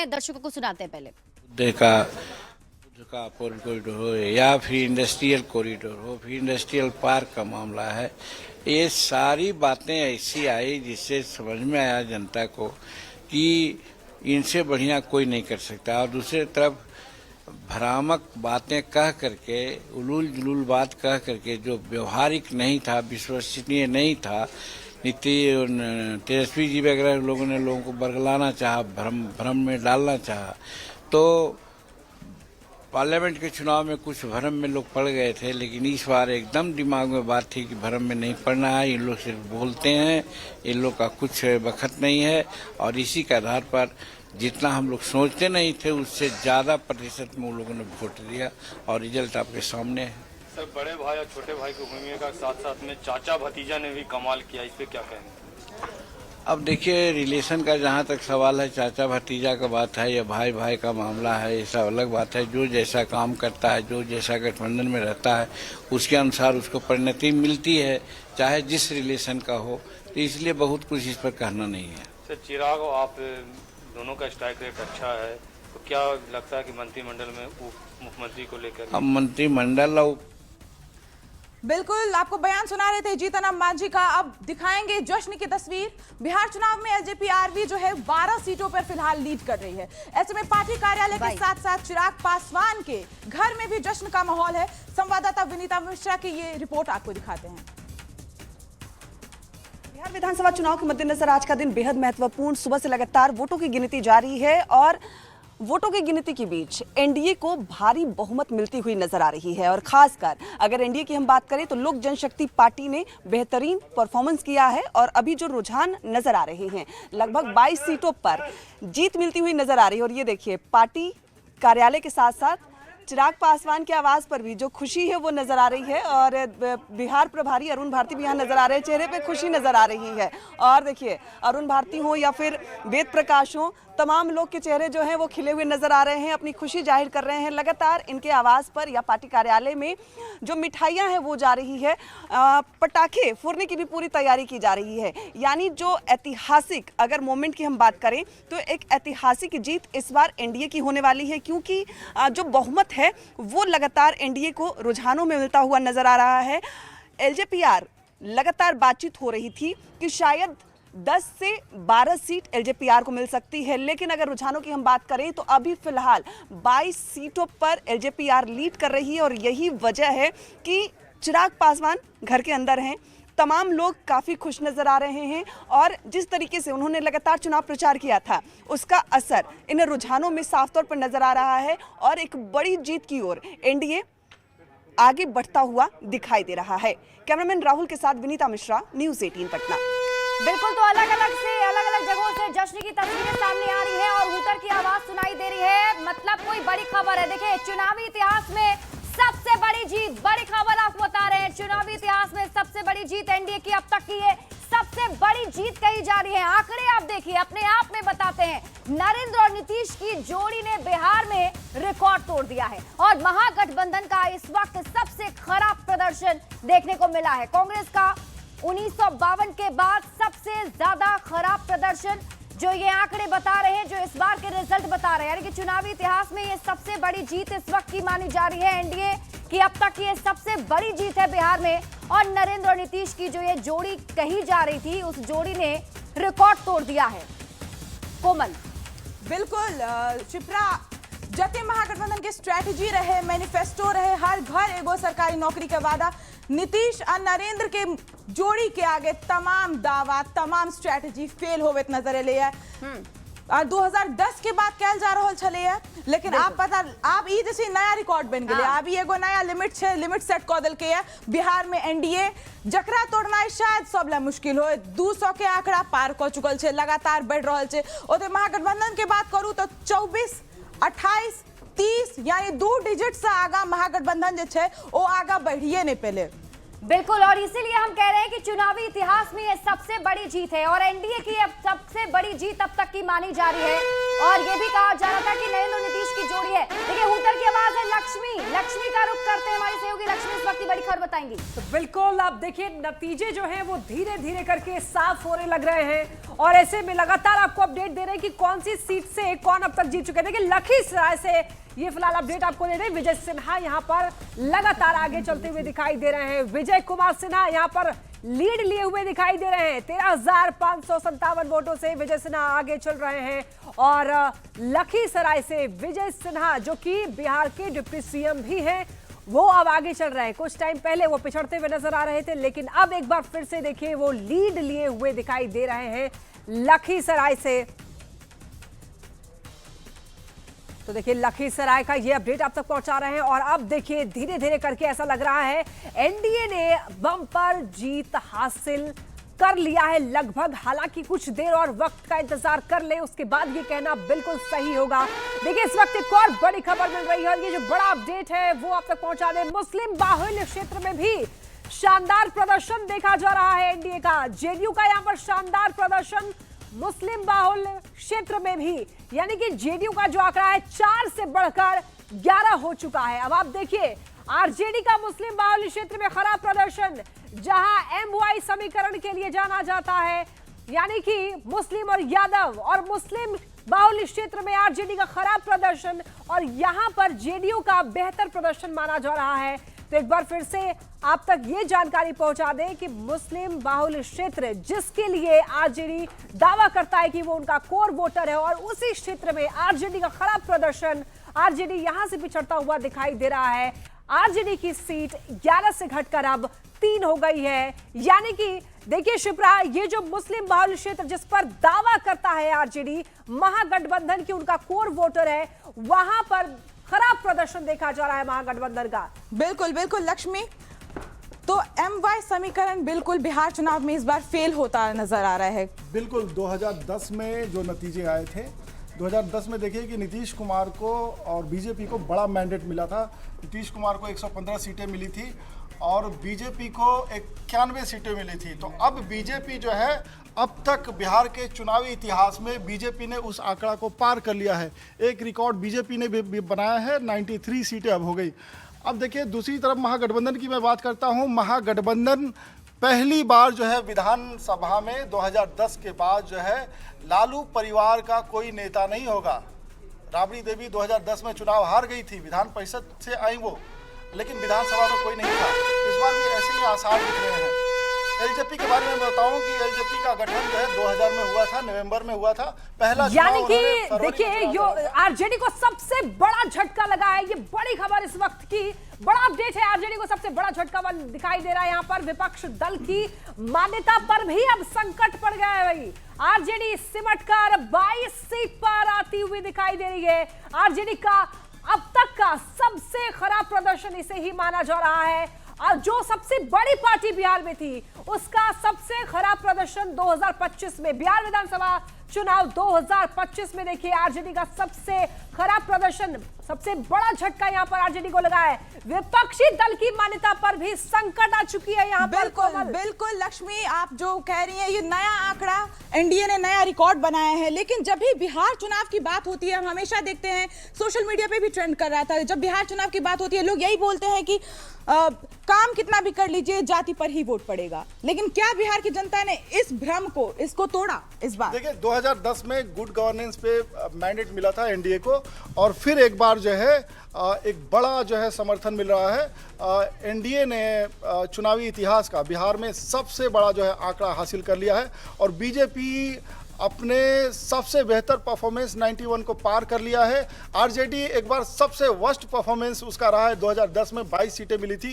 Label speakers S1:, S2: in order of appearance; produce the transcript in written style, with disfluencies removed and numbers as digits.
S1: दर्शकों को सुनाते हैं पहले।
S2: देखा का कॉरिडोर हो या फिर इंडस्ट्रियल कॉरिडोर हो, फिर इंडस्ट्रियल पार्क का मामला है, ये सारी बातें ऐसी आई जिससे समझ में आया जनता को कि इनसे बढ़िया कोई नहीं कर सकता। और दूसरी तरफ भ्रामक बातें कह करके, उलूल जुलूल बात कह करके, जो व्यवहारिक नहीं था, विश्वसनीय नहीं था, तेजस्वी जी वगैरह लोगों ने लोगों को बरगलाना चाहा, भ्रम में डालना चाहा। तो पार्लियामेंट के चुनाव में कुछ भ्रम में लोग पड़ गए थे, लेकिन इस बार एकदम दिमाग में बात थी कि भ्रम में नहीं पड़ना है। इन लोग सिर्फ बोलते हैं, इन लोग का कुछ बखत नहीं है। और इसी के आधार पर जितना हम लोग सोचते नहीं थे उससे ज़्यादा प्रतिशत में उन लोगों ने वोट दिया और रिजल्ट आपके सामने है।
S3: सर, बड़े भाई और छोटे भाई की भूमिका के साथ साथ में चाचा भतीजा ने भी कमाल किया, इस पे क्या कहेंगे?
S2: अब देखिए, रिलेशन का जहाँ तक सवाल है, चाचा भतीजा का बात है या भाई भाई का मामला है, ये सब अलग बात है। जो जैसा काम करता है, जो जैसा गठबंधन में रहता है, उसके अनुसार उसको परिणति मिलती है, चाहे जिस रिलेशन का हो। तो इसलिए बहुत कुछ इस पर कहना नहीं है।
S3: सर, चिराग और आप दोनों का स्ट्राइक रेट अच्छा है, तो क्या लगता है कि मंत्रिमंडल में मुख्यमंत्री को लेकर?
S2: अब मंत्रिमंडल
S4: बिल्कुल आपको बयान सुना रहे थे जीतन राम मांझी का। अब दिखाएंगे जश्न की तस्वीर। बिहार चुनाव में एलजेपी-आरवी जो है 12 सीटों पर फिलहाल लीड कर रही है। ऐसे में पार्टी कार्यालय के साथ साथ चिराग पासवान के घर में भी जश्न का माहौल है। संवाददाता विनीता मिश्रा की ये रिपोर्ट आपको दिखाते हैं।
S5: बिहार विधानसभा चुनाव के मद्देनजर आज का दिन बेहद महत्वपूर्ण। सुबह से लगातार वोटों की गिनती जारी है और वोटों की गिनती के बीच एनडीए को भारी बहुमत मिलती हुई नजर आ रही है। और खासकर अगर एनडीए की हम बात करें तो लोक जनशक्ति पार्टी ने बेहतरीन परफॉर्मेंस किया है और अभी जो रुझान नजर आ रहे हैं, लगभग 22 सीटों पर जीत मिलती हुई नजर आ रही है। और ये देखिए, पार्टी कार्यालय के साथ साथ चिराग पासवान के आवाज पर भी जो खुशी है वो नजर आ रही है। और बिहार प्रभारी अरुण भारती भी यहाँ नजर आ रहे हैं, चेहरे पे खुशी नजर आ रही है। और देखिए, अरुण भारती हो या फिर वेद प्रकाश हो, तमाम लोग के चेहरे जो हैं वो खिले हुए नजर आ रहे हैं, अपनी खुशी जाहिर कर रहे हैं। लगातार इनके आवास पर या पार्टी कार्यालय में जो मिठाइयां हैं वो जा रही है, पटाखे फोड़ने की भी पूरी तैयारी की जा रही है। यानी जो ऐतिहासिक अगर मोमेंट की हम बात करें तो एक ऐतिहासिक जीत इस बार एनडीए की होने वाली है, क्योंकि जो बहुमत है वो लगातार एनडीए को रुझानों में मिलता हुआ नजर आ रहा है। एलजेपीआर लगातार बातचीत हो रही थी कि शायद 10 से 12 सीट एलजेपीआर को मिल सकती है, लेकिन अगर रुझानों की हम बात करें तो अभी फिलहाल 22 सीटों पर एलजेपीआर लीड कर रही है। और यही वजह है कि चिराग पासवान घर के अंदर हैं, तमाम लोग काफ़ी खुश नज़र आ रहे हैं। और जिस तरीके से उन्होंने लगातार चुनाव प्रचार किया था उसका असर इन रुझानों में साफ तौर पर नजर आ रहा है और एक बड़ी जीत की ओर एनडीए आगे बढ़ता हुआ दिखाई दे रहा है। कैमरामैन राहुल के साथ विनीता मिश्रा, न्यूज़ 18 पटना।
S1: बिल्कुल, तो अलग अलग जगहों से जश्न की तस्वीरें सामने आ रही है और हूटर की आवाज सुनाई दे रही है। मतलब कोई बड़ी खबर है। देखिए, चुनावी इतिहास में सबसे बड़ी जीत, बड़ी खबर आपको बता रहे हैं। चुनावी इतिहास में सबसे बड़ी जीत एनडीए की अब तक की है, सबसे बड़ी जीत कही जा रही है। आंकड़े आप देखिए, अपने आप में बताते हैं। नरेंद्र और नीतीश की जोड़ी ने बिहार में रिकॉर्ड तोड़ दिया है और महागठबंधन का इस वक्त सबसे खराब प्रदर्शन देखने को मिला है। कांग्रेस का 1952 के बाद सबसे ज्यादा खराब प्रदर्शन, जो ये आंकड़े बता रहे हैं, जो इस बार के रिजल्ट बता रहे हैं, यानी कि चुनावी इतिहास में ये सबसे बड़ी जीत इस वक्त की मानी जा रही है एनडीए की। अब तक ये सबसे बड़ी जीत है बिहार में। और नरेंद्र और नीतीश की जो ये जोड़ी कही जा रही थी, उस जोड़ी ने रिकॉर्ड तोड़ दिया है। कोमल,
S4: बिल्कुल शिप्रा, जते महागठबंधन की स्ट्रैटेजी रहे, मैनिफेस्टो रहे, हर घर एगो सरकारी नौकरी का वादा, नीतीश और नरेंद्र के जोड़ी के आगे तमाम दावा, तमाम स्ट्रैटेजी फेल होवे नजर एले है। और 2010 के बाद कैल जा रहा छले है, लेकिन आप ई जैसे नया रिकॉर्ड बन गए। अभी एगो नया लिमिट सेट कर दिल के है बिहार में एनडीए, जकरा तोड़ना शायद सब ला मुश्किल हो। 200 के आंकड़ा पार कर चुकल छे, लगातार बढ़ रहा छे। ओते महागठबंधन के बात करूं तो 24, 28, 30 यानी 2 डिजिट से आगा महागठबंधन जो है वो आगा बढ़िए नहीं पहले।
S1: बिल्कुल, और इसीलिए हम कह रहे हैं कि चुनावी इतिहास में ये सबसे बड़ी जीत है और एनडीए की अब सबसे बड़ी जीत अब तक की मानी जा रही है। और ये भी कहा जा रहा था कि नरेंद्र नीतीश की जोड़ी है। देखिए, हूटर की आवाज है लक्ष्मी। लक्ष्मी का रुख करते हैं, हमारी सहयोगी लक्ष्मी इस वक्त की बड़ी खबर बताएंगी।
S6: तो बिल्कुल आप देखिए नतीजे जो हैं वो धीरे धीरे करके साफ होने लग रहे हैं और ऐसे में लगातार आपको अपडेट दे रहे हैं कि कौन सी सीट से कौन अब तक जीत चुके हैं। देखिए लखीसराय से ये फिलहाल अपडेट आपको दे रहे हैं। विजय सिन्हा यहाँ पर लगातार आगे चलते हुए दिखाई दे रहे हैं। विजय कुमार सिन्हा यहाँ पर लीड लिए हुए दिखाई दे रहे हैं। 13,557 वोटों से विजय सिन्हा आगे चल रहे हैं और लखीसराय से विजय सिन्हा जो कि बिहार के डिप्टी सीएम भी हैं वो अब आगे चल रहे हैं। कुछ टाइम पहले वो पिछड़ते हुए नजर आ रहे थे, लेकिन अब एक बार फिर से देखिए वो लीड लिए हुए दिखाई दे रहे हैं लखीसराय से। तो देखिए लखीसराय का ये अपडेट आप तक पहुंचा रहे हैं और अब देखिए धीरे धीरे करके ऐसा लग रहा है एनडीए ने बम्पर जीत हासिल कर लिया है लगभग। हालांकि कुछ देर और वक्त का इंतजार कर ले उसके बाद ये कहना बिल्कुल सही होगा। देखिए इस वक्त एक और बड़ी खबर मिल रही है और ये जो बड़ा अपडेट है वो आप तक पहुंचा दें। मुस्लिम बाहुल्य क्षेत्र में भी शानदार प्रदर्शन देखा जा रहा है एनडीए का। जेडीयू का यहाँ पर शानदार प्रदर्शन मुस्लिम बाहुल्य क्षेत्र में भी, यानी कि जेडीयू का जो आंकड़ा है 4 से बढ़कर 11 हो चुका है। अब आप देखिए आरजेडी का मुस्लिम बाहुल्य क्षेत्र में खराब प्रदर्शन, जहां एमवाई समीकरण के लिए जाना जाता है, यानी कि मुस्लिम और यादव और मुस्लिम बाहुल्य क्षेत्र में आरजेडी का खराब प्रदर्शन और यहां पर जेडीयू का बेहतर प्रदर्शन माना जा रहा है। तो एक बार फिर से आप तक ये जानकारी पहुंचा दें कि मुस्लिम बाहुल्य क्षेत्र जिसके लिए आरजेडी दावा करता है कि वो उनका कोर वोटर है और उसी क्षेत्र में आरजेडी का खराब प्रदर्शन, आरजेडी यहां से पिछड़ता हुआ दिखाई दे रहा है। आरजेडी की सीट 11 से घटकर अब 3 हो गई है। यानी कि देखिए शिप्रा, ये जो मुस्लिम बाहुल्य क्षेत्र जिस पर दावा करता है आरजेडी महागठबंधन की उनका कोर वोटर है, वहां पर खराब प्रदर्शन देखा जा रहा है महागठबंधन का।
S4: बिल्कुल बिल्कुल लक्ष्मी, तो एमवाई समीकरण बिल्कुल बिहार चुनाव में इस बार फेल होता नजर आ रहा है।
S7: बिल्कुल 2010 में जो नतीजे आए थे, 2010 में देखिए कि नीतीश कुमार को और बीजेपी को बड़ा मैंडेट मिला था। नीतीश कुमार को 115 सीटें मिली थी और बीजेपी को 91 सीटें मिली थी। तो अब बीजेपी जो है अब तक बिहार के चुनावी इतिहास में बीजेपी ने उस आंकड़ा को पार कर लिया है। एक रिकॉर्ड बीजेपी ने भी बनाया है, 93 सीटें अब हो गई। अब देखिए दूसरी तरफ महागठबंधन की मैं बात करता हूँ। महागठबंधन पहली बार जो है विधानसभा में 2010 के बाद जो है लालू परिवार का कोई नेता नहीं होगा। राबड़ी देवी 2010 में चुनाव हार गई थी, विधान परिषद से आई वो, लेकिन विधानसभा में कोई नहीं था। इस बार भी ऐसे ही आसार दिख रहे हैं। एलजेपी के बारे में बताऊं कि एलजेपी का गठन जो है 2000 में हुआ था, नवंबर में हुआ था पहला।
S6: यानी कि देखिए जो आरजेडी को सबसे बड़ा झटका लगा है, ये बड़ी खबर इस वक्त की, बड़ा अपडेट है। आरजेडी को सबसे बड़ा झटका दिखाई दे रहा है। यहाँ पर विपक्ष दल की मान्यता पर भी अब संकट पड़ गया है भाई। आरजेडी सिमटकर 22 सीट पर आती हुई दिखाई दे रही है। आरजेडी का अब तक का सबसे खराब प्रदर्शन इसे ही माना जा रहा है और जो सबसे बड़ी पार्टी बिहार में थी उसका सबसे खराब प्रदर्शन 2025 में, बिहार विधानसभा चुनाव 2025 में देखिए आरजेडी का सबसे खराब प्रदर्शन, सबसे बड़ा झटका यहां पर आरजेडी को लगा है। विपक्षी दल की मान्यता पर भी संकट आ चुकी है यहां पर।
S4: बिल्कुल बिल्कुल लक्ष्मी, आप जो कह रही हैं ये नया आंकड़ा, एनडीए ने नया रिकॉर्ड बनाया है। लेकिन जब भी बिहार चुनाव की बात होती है, हम हमेशा देखते हैं सोशल मीडिया पे भी ट्रेंड कर रहा था, जब बिहार चुनाव की बात होती है लोग यही बोलते हैं कि काम कितना भी कर लीजिए जाति पर ही वोट पड़ेगा। लेकिन क्या बिहार की जनता ने इस भ्रम को, इसको तोड़ा इस बार?
S7: देखिए 2010 में गुड गवर्नेंस पे मैंडेट मिला था एनडीए को और फिर एक बार जो है एक बड़ा जो है समर्थन मिल रहा है। एनडीए ने चुनावी इतिहास का बिहार में सबसे बड़ा जो है आंकड़ा हासिल कर लिया है और बीजेपी अपने सबसे बेहतर परफॉर्मेंस 91 को पार कर लिया है। आरजेडी एक बार सबसे वर्स्ट परफॉर्मेंस उसका रहा है, 2010 में 22 सीटें मिली थी।